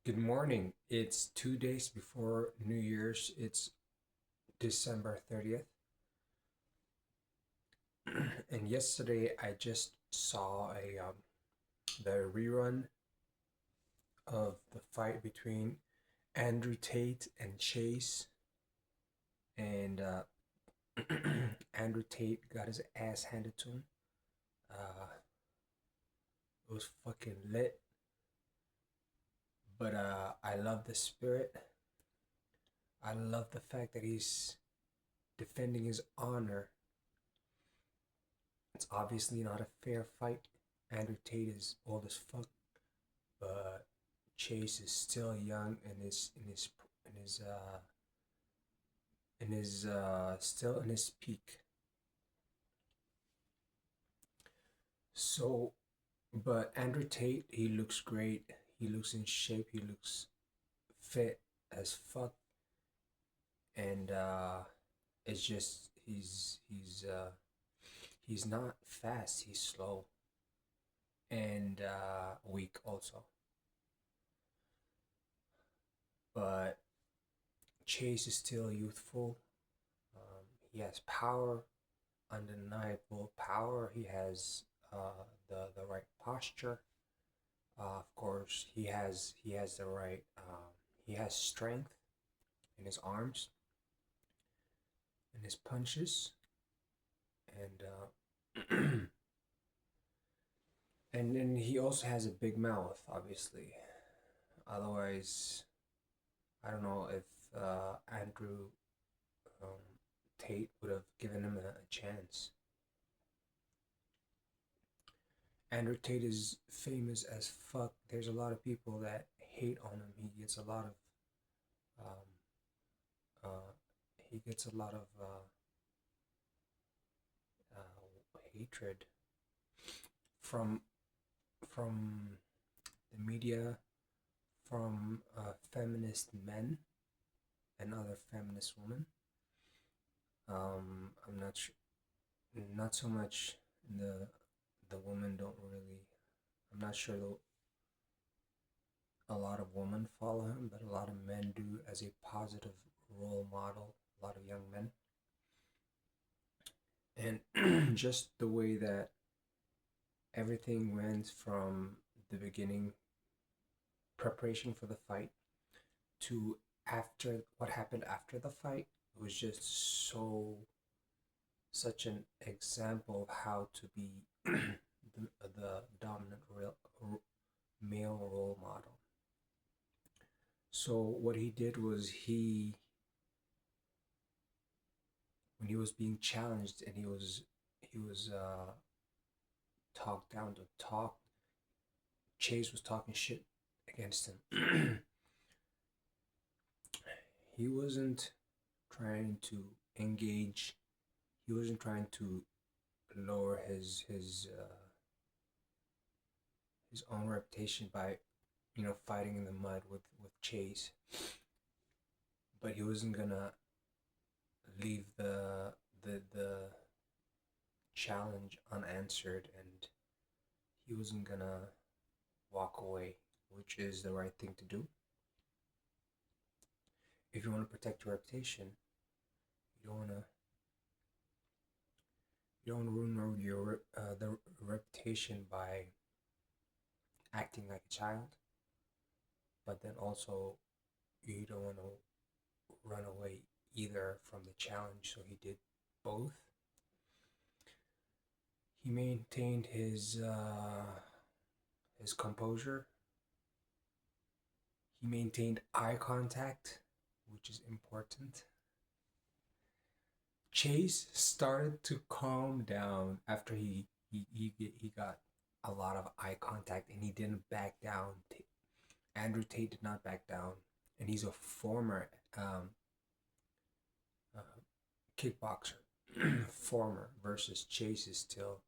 Good morning. It's 2 days before New Year's. It's December 30th. And yesterday I just saw the rerun of the fight between Andrew Tate and Chase. And Andrew Tate got his ass handed to him. Uh, it was fucking lit. But I love the spirit. I love the fact that he's defending his honor. It's obviously not a fair fight. Andrew Tate is old as fuck, but Chase is still young and is still in his peak. So, but Andrew Tate, he looks great. He looks in shape. He looks fit as fuck, and it's just he's not fast. He's slow and weak also. But Chase is still youthful. He has power, undeniable power. He has the right posture. Of course, he has the right. He has strength in his arms and his punches, and and then he also has a big mouth, obviously. Otherwise, I don't know if Andrew um, Tate would have given him a chance. Andrew Tate is famous as fuck. There's a lot of people that hate on him. Um, uh, he gets a lot of hatred from from the media, from feminist men and other feminist women. I'm not sure, not so much the women don't really. I'm not sure a lot of women follow him, but a lot of men do as a positive role model. A lot of young men, and just the way that everything went from the beginning, preparation for the fight, to after what happened after the fight, it was just such an example of how to be the dominant male role model. So what he did was when he was being challenged and he was talked down to talk. Chase was talking shit against him. He wasn't trying to engage. He wasn't trying to lower his own reputation by fighting in the mud with Chase, but he wasn't gonna leave the challenge unanswered, and he wasn't gonna walk away, which is the right thing to do. If you want to protect your reputation, you don't want to ruin your the reputation by acting like a child, but then also you don't want to run away either from the challenge. So he did both. He maintained his composure. He maintained eye contact, which is important. Chase started to calm down after he got a lot of eye contact, and he didn't back down. Andrew Tate did not back down, and he's a former uh, kickboxer. Former versus Chase is still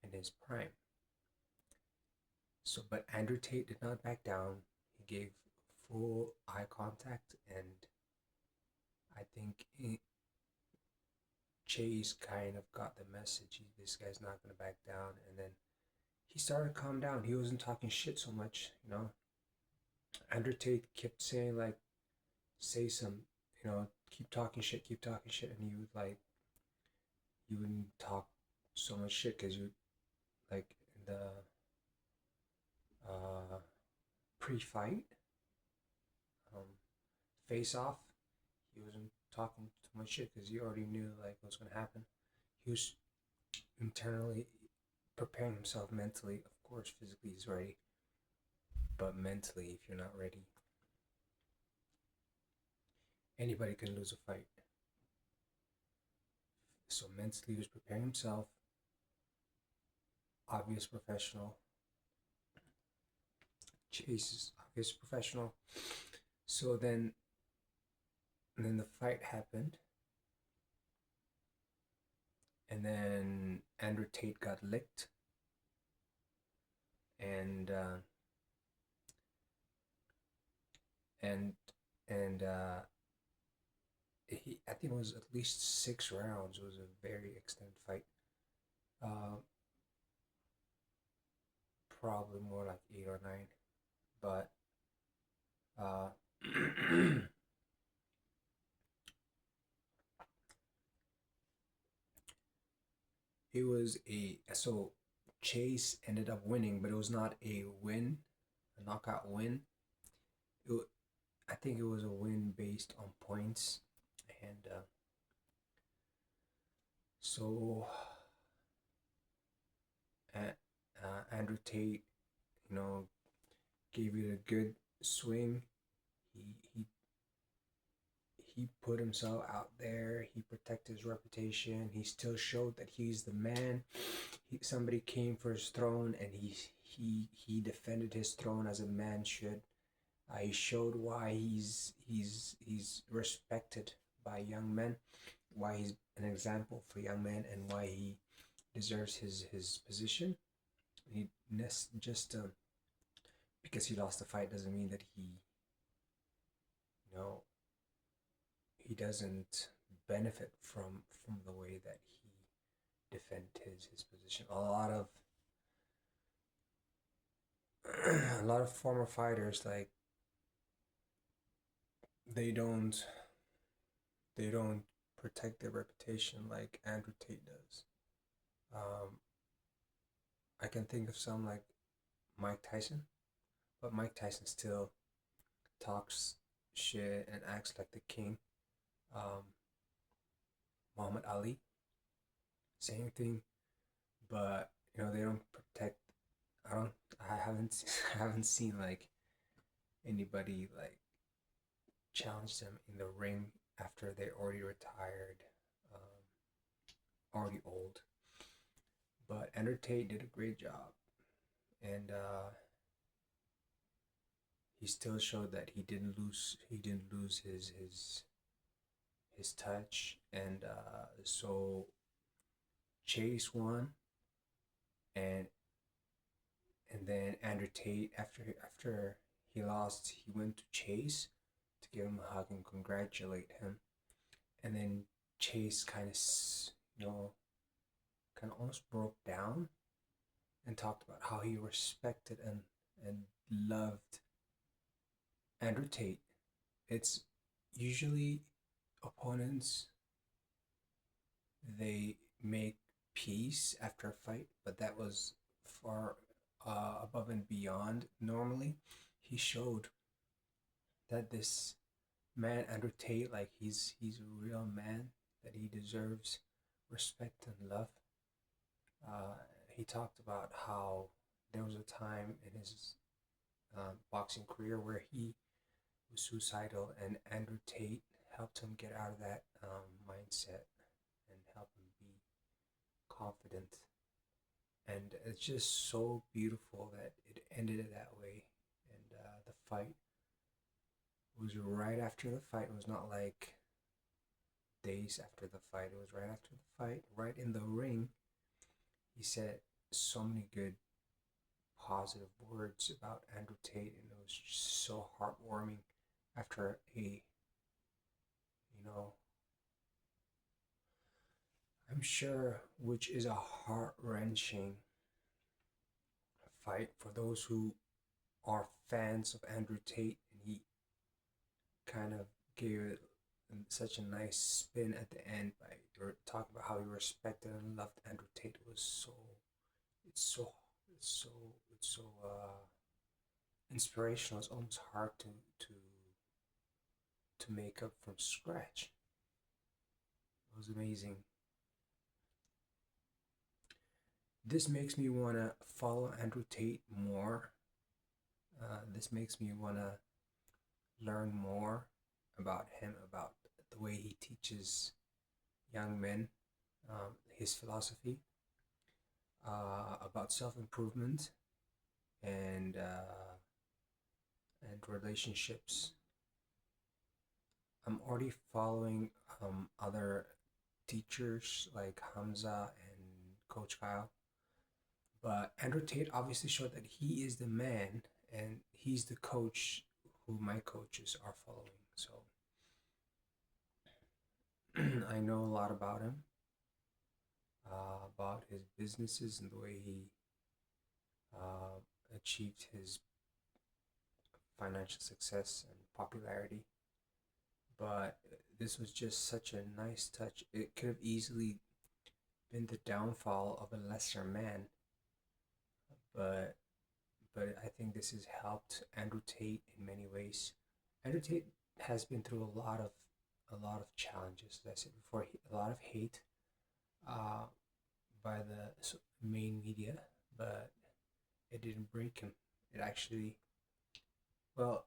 in his prime. So, but Andrew Tate did not back down. He gave full eye contact, and I think Chase kind of got the message. This guy's not gonna back down, and then he started to calm down. He wasn't talking shit so much. Andrew Tate kept saying like, say some, keep talking shit, and you wouldn't talk so much shit because you like in the uh, pre-fight um, face-off, he wasn't talking too much shit because he already knew like what was gonna happen. He was internally preparing himself mentally. Of course, physically he's ready, but mentally, if you're not ready, anybody can lose a fight. So mentally, he was preparing himself. Obvious professional. Chase is obvious professional. So then the fight happened, and then Andrew Tate got licked, and and and I think it was at least 6 rounds. It was a very extended fight. Uh, Probably more like 8 or 9, but uh, it was so Chase ended up winning, but it was not a win, a knockout win. It, I think it was a win based on points, and so Andrew Tate, you know, gave it a good swing. He he he put himself out there. He protected his reputation. He still showed that he's the man. Somebody came for his throne, and he defended his throne as a man should. He showed why he's respected by young men, why he's an example for young men, and why he deserves his position. He just because he lost the fight doesn't mean that you know he doesn't benefit from the way that he defended his position. A lot of former fighters like they don't they don't protect their reputation like Andrew Tate does. Um, I can think of some like Mike Tyson, but Mike Tyson still talks shit and acts like the king. Um, Muhammad Ali, same thing, but they don't protect. I don't. I haven't. I haven't seen like anybody like challenge them in the ring after they're already retired, already old. But Andrew Tate did a great job, and he still showed that he didn't lose. He didn't lose his touch, and so Chase won, and then Andrew Tate after he lost, he went to Chase to give him a hug and congratulate him, and then Chase kind of kind of almost broke down and talked about how he respected and loved Andrew Tate. It's usually opponents, they make peace after a fight, but that was far above and beyond normally. He showed that this man, Andrew Tate, like he's a real man, that he deserves respect and love. Uh, he talked about how there was a time in his boxing career where he was suicidal, and Andrew Tate helped him get out of that mindset and help him be confident. And it's just so beautiful that it ended that way. And the fight was right after the fight. It was not like days after the fight. It was right after the fight, right in the ring. He said so many good positive words about Andrew Tate, and it was just so heartwarming after know, I'm sure, which is a heart wrenching fight for those who are fans of Andrew Tate, and he kind of gave it such a nice spin at the end by talking about how he respected and loved Andrew Tate. It was so, it's so, it's so, it's so inspirational. It's almost hard to make up from scratch. It was amazing. This makes me want to follow Andrew Tate more. This makes me want to learn more about him, about the way he teaches young men, his philosophy, about self-improvement and relationships. I'm already following other teachers like Hamza and Coach Kyle, but Andrew Tate obviously showed that he is the man and he's the coach who my coaches are following. So I know a lot about his businesses and the way he uh, achieved his financial success and popularity. But this was just such a nice touch. It could have easily been the downfall of a lesser man, but I think this has helped Andrew Tate in many ways. Andrew Tate has been through a lot of challenges. As I said before, a lot of hate uh, by the main media, but it didn't break him. It actually, well,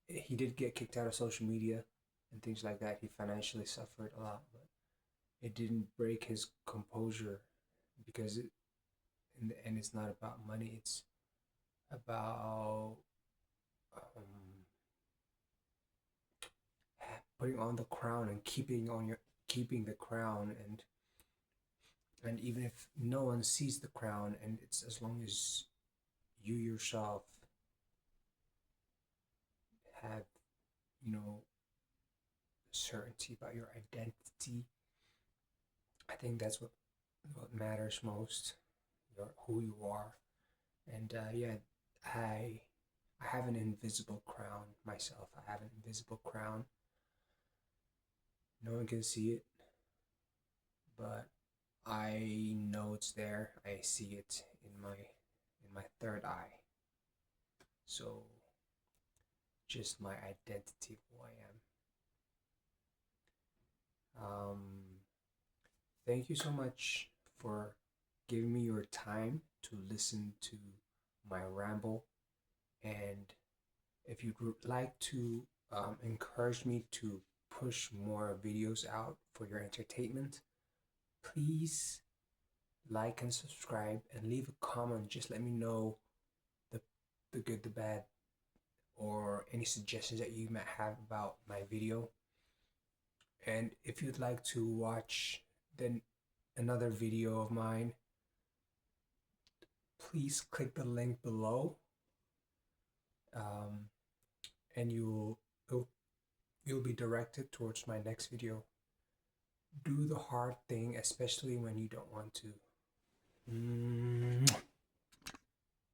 he did get kicked out of social media and things like that. He financially suffered a lot, but it didn't break his composure because in the end, it's not about money. It's about um, putting on the crown and keeping the crown, and even if no one sees the crown, and it's as long as you yourself have, you know, certainty about your identity. I think that's what matters most. Who you are, and yeah, I I have an invisible crown myself. I have an invisible crown. No one can see it, but I know it's there. I see it in my third eye. So just my identity of who I am. Thank you so much for giving me your time to listen to my ramble. And if you'd like to encourage me to push more videos out for your entertainment, please like and subscribe and leave a comment. Just let me know the the good, the bad, or any suggestions that you might have about my video. And if you'd like to watch then another video of mine, please click the link below, um, and you'll be directed towards my next video. Do the hard thing, especially when you don't want to.